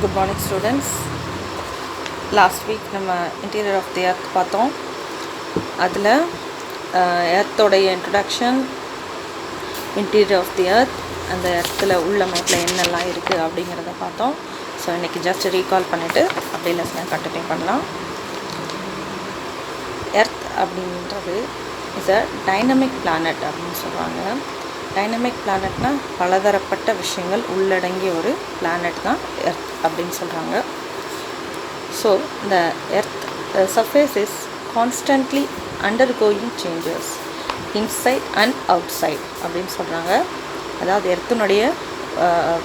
Good morning students. Last week நம்ம interior of the earth பார்த்தோம். அதில் எர்த்தோடைய introduction, interior of the earth, அந்த எர்த்தில் உள்ள மேட்டில் என்னெல்லாம் இருக்குது அப்படிங்கிறத பார்த்தோம். ஸோ இன்றைக்கி ஜஸ்ட் ரீகால் பண்ணிவிட்டு அப்படியே லெசனை கண்டினியூ பண்ணலாம். எர்த் அப்படின்றது இஸ் அ டைனமிக் பிளானட் அப்படின்னு சொல்கிறாங்க. டைனமிக் பிளானட்னால் பலதரப்பட்ட விஷயங்கள் உள்ளடங்கிய ஒரு பிளானட் தான் எர்த் அப்படின்னு சொல்கிறாங்க. ஸோ இந்த earth surface is constantly undergoing changes inside and outside அப்படின்னு சொல்கிறாங்க. அதாவது எர்த்தினுடைய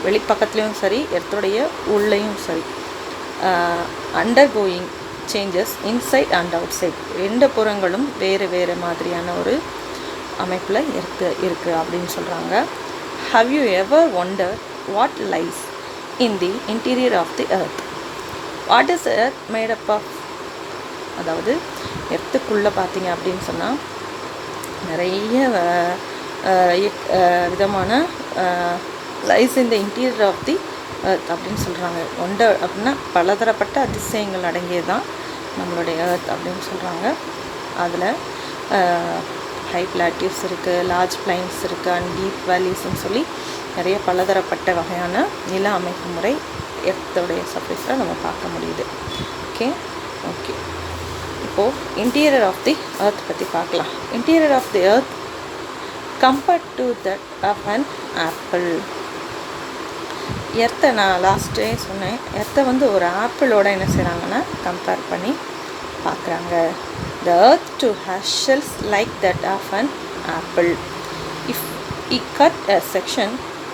வெளிப்பக்கத்துலேயும் சரி, எர்த்துடைய உள்ளேயும் சரி, undergoing changes inside and outside, ரெண்டு புறங்களும் வேறு வேறு மாதிரியான ஒரு அமைப்பில் இருக்குது அப்படின்னு சொல்கிறாங்க. Have you ever wonder what lies in the interior of the earth? What is earth made up of? அதாவது எர்த்துக்குள்ளே பார்த்தீங்க அப்படின்னு சொன்னால் நிறைய விதமான lies in the interior of the earth அப்படின்னு சொல்கிறாங்க. ஒண்டர் அப்படின்னா பலதரப்பட்ட அதிசயங்கள் அடங்கியது தான் நம்மளுடைய எர்த் அப்படின்னு சொல்கிறாங்க. அதில் ஹை பிளாட்டிவ்ஸ் இருக்குது, லார்ஜ் பிளைன்ஸ் இருக்குது, அண்ட் டீப் வேலிஸ்ன்னு சொல்லி நிறைய பலதரப்பட்ட வகையான நில அமைப்பு முறை எர்த்தோடைய சர்ஃபேஸில் நம்ம பார்க்க முடியுது. ஓகே இப்போது இன்டீரியர் ஆஃப் தி எர்த் பற்றி பார்க்கலாம். Interior of the earth compared to that of an apple. எர்த்தை நான் லாஸ்ட்டே சொன்னேன், எர்த்தை ஒரு ஆப்பிளோட என்ன செய்கிறாங்கன்னா கம்பேர் பண்ணி பார்க்குறாங்க. The earth too has shells like that of an apple. If we cut a section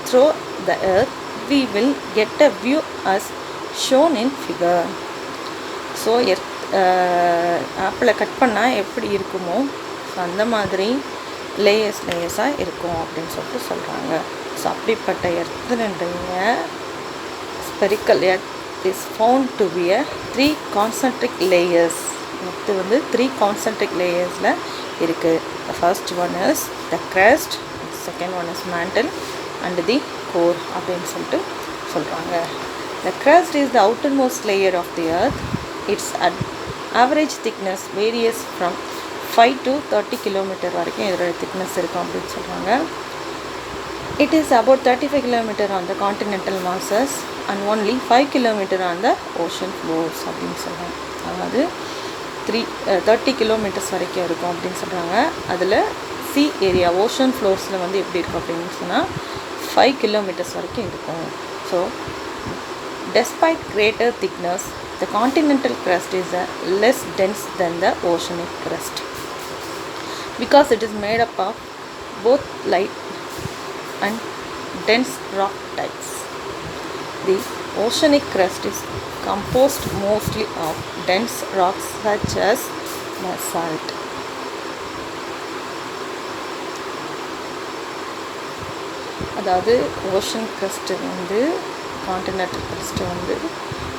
through the earth, we will get a view as shown in figure. So ஆப்பிளை கட் பண்ணால் எப்படி இருக்குமோ ஸோ அந்த மாதிரி லேயர்ஸாக இருக்கும் அப்படின்னு சொல்கிறாங்க. ஸோ அப்படிப்பட்ட எர்த்தினுடைய spherical earth is found to be a 3 concentric layers. Earth 3 concentric லேயர்ஸில் இருக்குது. The first one is the crust, the second one is mantle and the core அப்படின்னு சொல்கிறாங்க. The crust is the outermost layer of the earth. Its average thickness varies from 5 to 30 km வரைக்கும் இதோட thickness இருக்கும் அப்படின்னு சொல்கிறாங்க. It is about 35 km on the continental masses and only 5 km on the ocean floors அப்படின்னு சொல்கிறாங்க. அதாவது 30 kilometres வரைக்கும் இருக்கும் அப்படின்னு சொல்கிறாங்க. அதில் சி ஏரியா ஓஷன் ஃப்ளோர்ஸில் எப்படி இருக்கும் அப்படின்னு சொன்னால் 5 கிலோமீட்டர்ஸ் வரைக்கும் இருக்கும். So despite greater thickness, the continental crust is less dense than the oceanic crust because it is made up of both light and dense rock types. The oceanic crust is composed mostly of dense rocks such as basalt. அதாவது ocean crest continental crest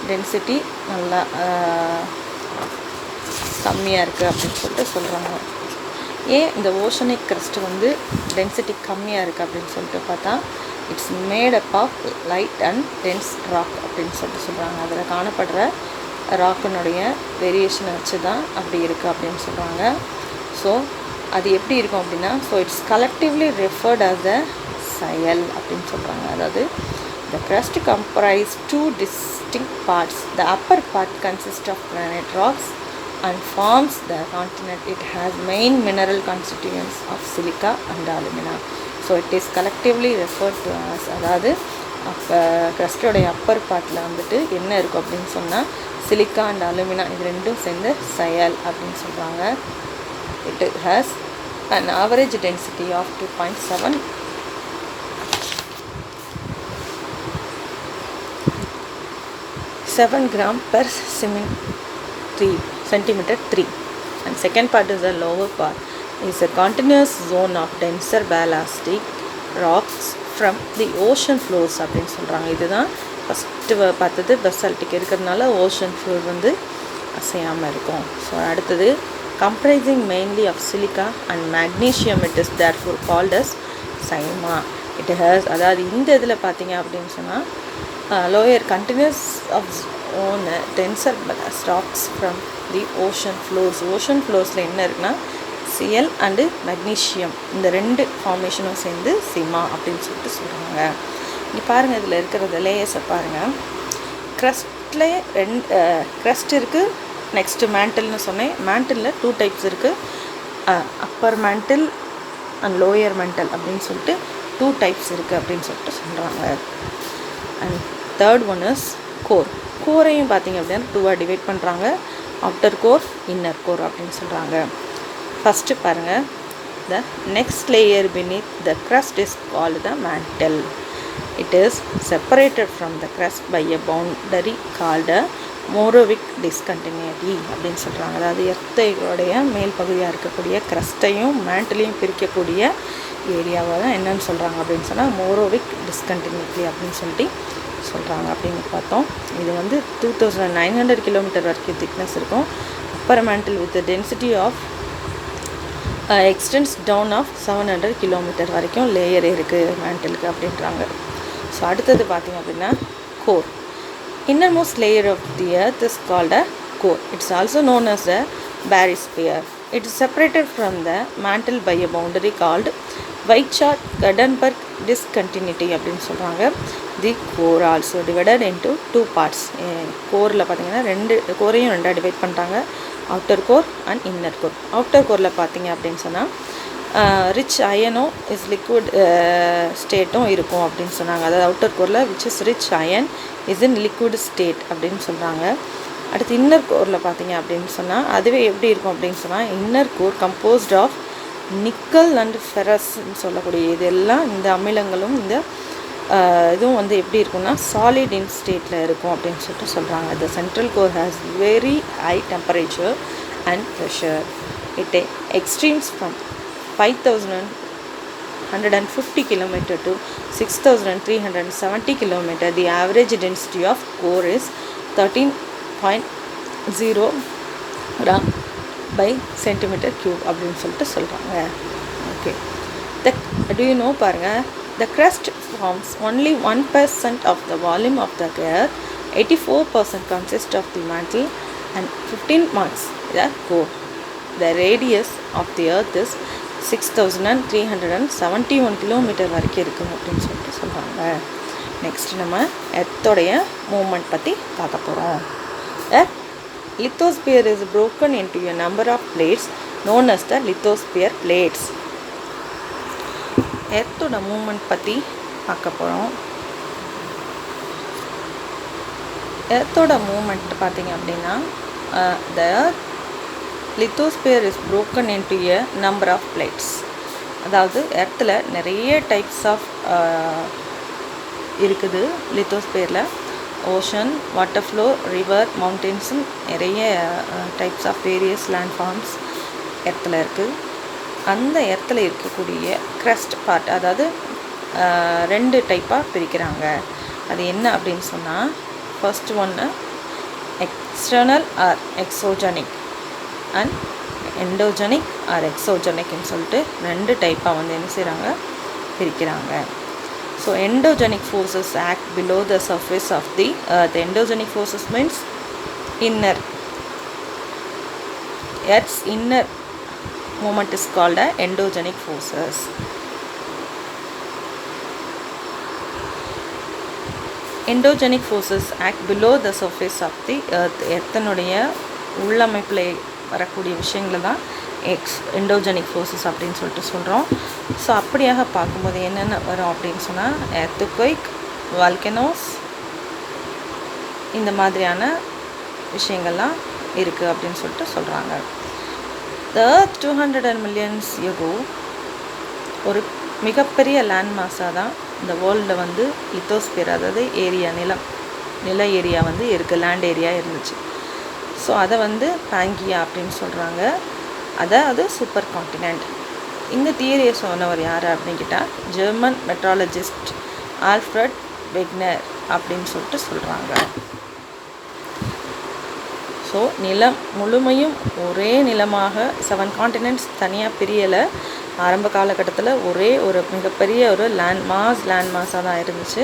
density நல்லா கம்மியாக இருக்குது அப்படின்னு சொல்கிறாங்க. ஏன் இந்த oceanic crest density கம்மியாக இருக்குது அப்படின்னு பார்த்தா it's made up of light and dense rock அப்படின்னு சொல்கிறாங்க. அதில் காணப்படுற ராக்கினுடைய வேரியேஷனை வச்சு தான் அப்படி இருக்குது அப்படின்னு சொல்கிறாங்க. ஸோ அது எப்படி இருக்கும் அப்படின்னா, so it's collectively referred as the sial அப்படின்னு சொல்கிறாங்க. அதாவது the crust comprise 2 distinct parts. The upper part consists of granite rocks and forms the continent. It has main mineral constituents of silica and alumina. So it is collectively referred to as, அதாவது கிரஸ்டோடைய அப்பர் பார்ட்டில் என்ன இருக்கும் அப்படின்னு சொன்னால் silica and alumina இது ரெண்டும் சேர்ந்து soil அப்படின்னு சொல்கிறாங்க. It has an average density of 2.7 gram per centimeter 3. And second part is the lower part is a continuous zone of denser basaltic rocks from the ocean floors அப்படின்னு சொல்கிறாங்க. இதுதான் first பார்த்தது பெசால்டிக் இருக்கிறதுனால ஓஷன் ஃப்ளோர் அசையாமல் இருக்கும். So அடுத்தது comprising mainly of silica and magnesium, it is therefore called as sima. It has, அதாவது இந்த இதில் பார்த்தீங்க அப்படின்னு சொன்னால் lower continues of own denser rocks from the ocean floors. Ocean floors என்ன இருக்குன்னா Cl and magnesium இந்த ரெண்டு ஃபார்மேஷனும் சேர்ந்து சிமா அப்படின்னு சொல்லிட்டு சொல்கிறாங்க. இங்கே பாருங்கள், இதில் இருக்கிறத லேயர்ஸை பாருங்கள். க்ரஸ்ட்லே க்ரஸ்ட் இருக்குது, நெக்ஸ்ட்டு மேண்டில்னு சொன்னேன். மேண்டிலில் 2 டைப்ஸ் இருக்குது, upper mantle and lower mantle அப்படின்னு சொல்லிட்டு 2 டைப்ஸ் இருக்குது அப்படின்னு சொல்லிட்டு சொல்கிறாங்க. And third one is core. கோரையும் பார்த்திங்க அப்படின்னா 2ஆக டிவைட் பண்ணுறாங்க, அவுட்டர் கோர், இன்னர் கோர் அப்படின்னு சொல்கிறாங்க. ஃபஸ்ட்டு பாருங்கள், the next layer beneath the crust is called the mantle. It is separated from the crust by a boundary called a Moravec discontinuity அப்படின்னு சொல்கிறாங்க. அதாவது எர்த்தையோடைய மேல் பகுதியாக இருக்கக்கூடிய க்ரஸ்ட்டையும் மேண்டிலையும் பிரிக்கக்கூடிய ஏரியாவை தான் என்னன்னு சொல்கிறாங்க அப்படின்னு சொன்னால் Moravec discontinuity அப்படின்னு சொல்லிட்டு சொல்கிறாங்க. அப்படின்னு பார்த்தோம், இது வந்து 2900 கிலோமீட்டர் வரைக்கும் திக்னஸ் இருக்கும். Upper mantle with density of extends down of 700 kilometre வரைக்கும் லேயர் இருக்குது மேண்டிலுக்கு அப்படின்றாங்க. ஸோ அடுத்தது பார்த்திங்க அப்படின்னா கோர். Innermost layer of the earth is called a core. It's also known as the barysphere. It is separated from the mantle by a boundary called Wiechert Gutenberg discontinuity அப்படின்னு சொல்கிறாங்க. The core also divided into 2 parts. கோரில் பார்த்திங்கன்னா கோரையும் 2ஆக divide பண்ணுறாங்க, outer core and inner core. Outer கோரில் பார்த்திங்க அப்படின்னு சொன்னால் ரிச் அயனும் இஸ் லிக்விட் ஸ்டேட்டும் இருக்கும் அப்படின்னு சொன்னாங்க. அதாவது அவுட்டர் கோரில் which is rich iron is in liquid state அப்படின்னு சொல்கிறாங்க. அடுத்து இன்னர் கோரில் பார்த்திங்க அப்படின்னு சொன்னால் அதுவே எப்படி இருக்கும் அப்படின்னு சொன்னால் inner core composed of nickel and ஃபெரஸ்ன்னு சொல்லக்கூடிய இதெல்லாம் இந்த அமிலங்களும் இந்த இதுவும் வந்து எப்படி இருக்குன்னா சாலிட் இன் ஸ்டேட்டில் இருக்கும் அப்படின்னு சொல்லிட்டு சொல்கிறாங்க. The central core has very high temperature and pressure. It extremes from 5150 km to 6370 km. The average density of core is 13.0 gram by centimeter cube அப்படின்னு சொல்லிட்டு சொல்கிறாங்க. ஓகே, do you know பாருங்கள், the crust forms only 1% of the volume of the earth. 84% consists of the mantle and 15% the core. The radius of the earth is 6371 kilometre வரைக்கும் இருக்கும் அப்படின்னு சொல்லிட்டு சொல்கிறாங்க. Next நம்ம எர்த்தோடைய மூமெண்ட் பற்றி பார்க்க போகிறோம். lithosphere is broken into a number of plates known as the lithosphere plates. எர்த்தோட மூமெண்ட் பற்றி பார்க்க போகிறோம். எர்த்தோட மூமெண்ட் பார்த்திங்க அப்படின்னா the lithosphere is broken into a number of plates. அதாவது எர்த்தில் நிறைய டைப்ஸ் ஆஃப் இருக்குது லித்தோஸ்பியரில். ஓஷன், வாட்டர் ஃப்ளோ, ரிவர், மவுண்டென்ஸும் நிறைய types of various land forms எர்த்தில் இருக்குது. அந்த எர்த்தில் இருக்கக்கூடிய க்ரஸ்ட் பார்ட், அதாவது 2 டைப்பாக பிரிக்கிறாங்க. அது என்ன அப்படின்னு சொன்னால், ஃபர்ஸ்ட் ஒன்று external or exogenic and endogenic or எக்ஸோஜெனிக்னு சொல்லிட்டு 2 டைப்பாக வந்து என்ன செய்கிறாங்க, பிரிக்கிறாங்க. So endogenic forces act below the surface of the earth. Endogenic forces means inner. Earth's inner movement is called a endogenic forces. Endogenic forces act below the surface of the earth. எர்த்தனுடைய உள்ளமைப்பில் வரக்கூடிய விஷயங்களை தான் endogenic forces அப்படின்னு சொல்லிட்டு சொல்கிறோம். So அப்படியாக பார்க்கும்போது என்னென்ன வரும் அப்படின்னு சொன்னால் எர்த்குவைக், வால்கனோஸ், இந்த மாதிரியான விஷயங்கள்லாம் இருக்குது அப்படின்னு சொல்லிட்டு சொல்கிறாங்க. The Earth 200 million ago ஒரு மிகப்பெரிய லேண்ட் மாஸாக தான் இந்த வேர்ல்டில் வந்து லித்தோஸ்பியர், அதாவது ஏரியா, நில ஏரியா வந்து இருக்குது, லேண்ட் ஏரியா இருந்துச்சு. ஸோ அதை வந்து பாங்கியா அப்படின்னு சொல்கிறாங்க. அதாவது சூப்பர் காண்டினென்ட். இந்த தியரியை சொன்னவர் யார் அப்படின்னு கேட்டால் ஜெர்மன் மெட்ராலஜிஸ்ட் ஆல்ஃப்ரட் வெக்னர் அப்படின்னு சொல்லிட்டு சொல்கிறாங்க. ஸோ நிலம் முழுமையும் ஒரே நிலமாக 7 காண்டினென்ட்ஸ் தனியாக பிரியலை. ஆரம்ப காலகட்டத்தில் ஒரே ஒரு மிகப்பெரிய ஒரு லேண்ட் மாஸாக தான் இருந்துச்சு.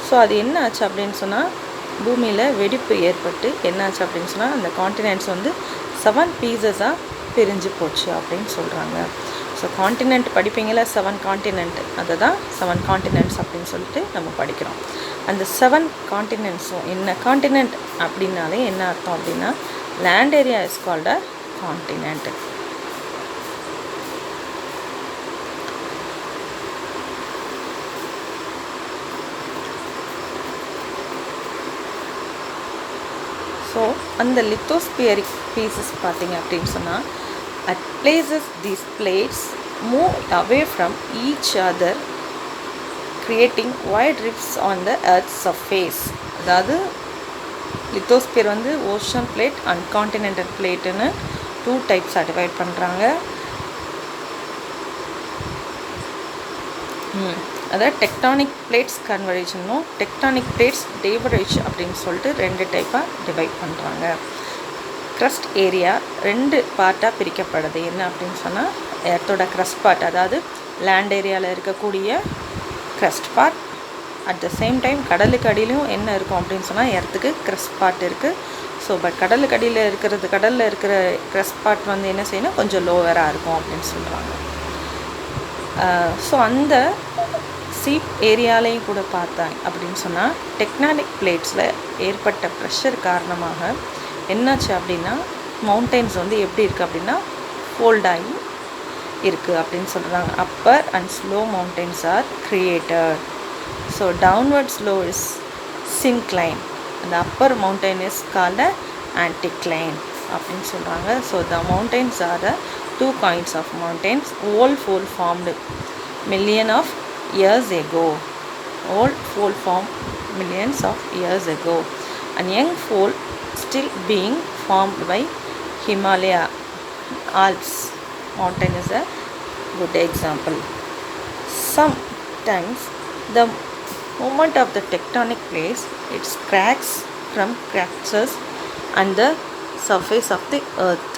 ஸோ அது என்ன ஆச்சு அப்படின்னு சொன்னால் பூமியில் வெடிப்பு ஏற்பட்டு என்னாச்சு அப்படின்னு சொன்னால் அந்த காண்டினென்ட்ஸ் வந்து 7 பீசஸாக பிரிஞ்சு போச்சு அப்படின்னு சொல்கிறாங்க. ஸோ காண்டினென்ட் படிப்பீங்களா, 7 காண்டினென்ட், அதை தான் 7 காண்டினென்ட்ஸ் அப்படின்னு சொல்லிட்டு நம்ம படிக்கிறோம். அந்த 7 காண்டினென்ட்ஸும் என்ன, காண்டினென்ட் அப்படின்னாலே என்ன அர்த்தம் அப்படின்னா land area is called a continent. So அந்த லித்தோஸ்பியரிக் பீசஸ் பார்த்தீங்க அப்படின்னு சொன்னால் at places these plates move away from each other creating wide rifts on the earth surface. அதாவது லித்தோஸ்பியர் வந்து ஓஷன் பிளேட் அண்ட் காண்டினென்டல் பிளேட்டுன்னு 2 டைப்ஸாக டிவைட் பண்ணுறாங்க. அதாவது டெக்டானிக் பிளேட்ஸ் கன்வர்ஜனும் டெக்டானிக் பிளேட்ஸ் டைவர்ஜ் அப்படின்னு சொல்லிட்டு 2 டைப்பாக டிவைட் பண்ணுறாங்க. க்ரஸ்ட் ஏரியா 2 பார்ட்டாக பிரிக்கப்படுது. என்ன அப்படின்னு சொன்னால் எர்த்தோட க்ரஸ்ட் பார்ட், அதாவது லேண்ட் ஏரியாவில் இருக்கக்கூடிய crust part. At the same time கடலுக்கு அடியிலையும் என்ன இருக்கும் அப்படின்னு சொன்னால் எர்த்துக்கு க்ரஸ்ட் பார்ட் இருக்குது. ஸோ பட் கடலுக்கு அடியில் கடலில் இருக்கிற க்ரஸ்ட் பார்ட் வந்து என்ன செய்யணும், கொஞ்சம் லோவராக இருக்கும் அப்படின்னு சொல்கிறாங்க. ஸோ அந்த சீப் ஏரியாலையும் கூட பார்த்தாங்க அப்படின்னு சொன்னால் டெக்டானிக் பிளேட்ஸில் ஏற்பட்ட ப்ரெஷர் காரணமாக என்னாச்சு அப்படின்னா மவுண்டெயின்ஸ் வந்து எப்படி இருக்குது அப்படின்னா ஃபோல்ட் ஆகி இருக்குது அப்படின்னு சொல்கிறாங்க. Upper and slope mountains are created. So downward slope is syncline, அந்த upper mountain is called anticline அப்படின்னு சொல்கிறாங்க. So the mountains are the 2 kinds of mountains. Old fold formed million of years ago. Old fold formed millions of years ago. And young fold still being formed by Himalaya. Alps mountain is a good example. Sometimes the movement of the tectonic plates, it cracks from fractures on the surface of the earth.